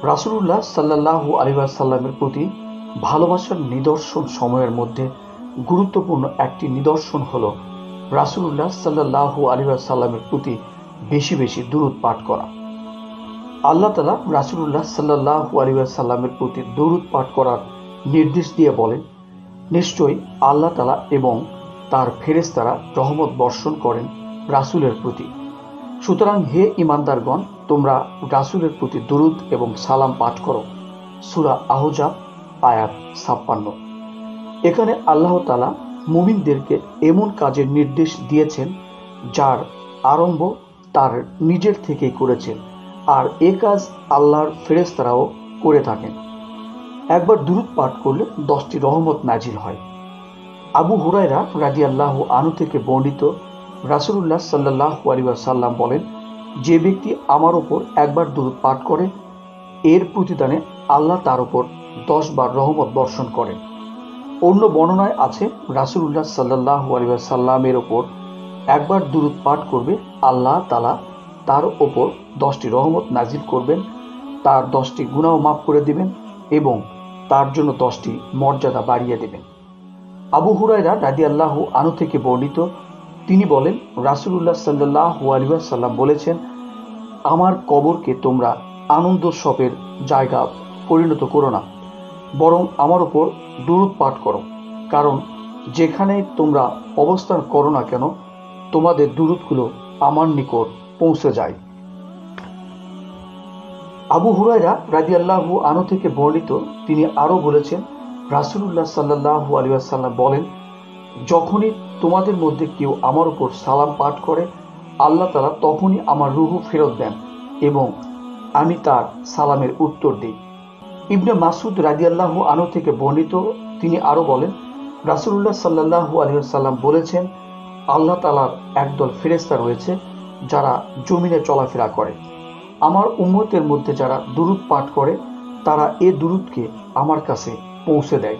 রাসূলুল্লাহ সাল্লাল্লাহু আলাইহি ওয়াসাল্লামের প্রতি ভালোবাসার নিদর্শন সময়ের মধ্যে গুরুত্বপূর্ণ একটি নিদর্শন হলো রাসূলুল্লাহ সাল্লাল্লাহু আলাইহি ওয়াসাল্লামের প্রতি বেশি বেশি দুরূদ পাঠ করা। আল্লাহ তাআলা রাসূলুল্লাহ সাল্লাল্লাহু আলাইহি ওয়াসাল্লামের প্রতি দুরূদ পাঠ করার নির্দেশ দিয়ে বলেন, নিশ্চয়ই আল্লাহ তাআলা এবং তার ফেরেশতারা রহমত বর্ষণ করেন রাসূলের প্রতি। সুতরাং হে ঈমানদারগণ, তোমরা রাসূলের প্রতি দুরূদ এবং সালাম পাঠ করো। সূরা আহজাব আয়াত ৫৬। এখানে আল্লাহ তাআলা মুমিনদেরকে এমন কাজের নির্দেশ দিয়েছেন যার আরম্ভ তার নিজের থেকেই করেছেন, আর এ কাজ আল্লাহর ফেরেশতারাও করে থাকেন। একবার দুরূদ পাঠ করলে 10টি রহমত নাজিল হয়। আবু হুরায়রা রাদিয়াল্লাহু আনহু থেকে বর্ণিত, রাসূলুল্লাহ সাল্লাল্লাহু আলাইহি ওয়াসাল্লাম বলেন, যে ব্যক্তি আমার ওপর একবার দুরূদ পাঠ করে এর প্রতিদানে আল্লাহ তার উপর 10 বার রহমত বর্ষণ করেন। অন্য বর্ণনায় আছে, রাসূলুল্লাহ সাল্লাল্লাহু আলাইহি ওয়াসাল্লামের ওপর একবার দুরূদ পাঠ করবে, আল্লাহ তাআলা তার ওপর 10টি রহমত নাজিল করবেন, তার 10টি গুনাহ মাফ করে দিবেন এবং তার জন্য 10টি মর্যাদা বাড়িয়ে দেবেন। আবু হুরায়রা রাদিয়াল্লাহু আনহু থেকে বর্ণিত, তিনি বলেন, রাসূলুল্লাহ সাল্লাল্লাহু আলাইহি ওয়াসাল্লাম বলেছেন, আমার কবরকে তোমরা আনন্দোৎসবের জায়গা পরিণত করো না, বরং আমার উপর দুরূদ পাঠ করো, কারণ যেখানে তোমরা অবস্থান করো না কেন তোমাদের দুরূদগুলো আমার নিকট পৌঁছে যায়। আবু হুরায়রা রাদিয়াল্লাহু আনহু থেকে বর্ণিত, তিনি আরো বলেছেন, রাসূলুল্লাহ সাল্লাল্লাহু আলাইহি ওয়াসাল্লাম বলেন, যখনই তোমাদের মধ্যে কেউ আমার উপর সালাম পাঠ করে আল্লাহ তাআলা তখনই আমার রূহ ফেরত দেন এবং আমি তার সালামের উত্তর দিই। ইবনে মাসউদ রাদিয়াল্লাহু আনহু থেকে বর্ণিত, তিনি আরো বলেন, রাসূলুল্লাহ সাল্লাল্লাহু আলাইহি ওয়াসাল্লাম বলেছেন, আল্লাহ তাআলার একদল ফেরেশতা রয়েছে যারা জমিনে চলাফেরা করে। আমার উম্মতের মধ্যে যারা দুরূদ পাঠ করে তারা এ দুরূদকে আমার কাছে পৌঁছে দেয়।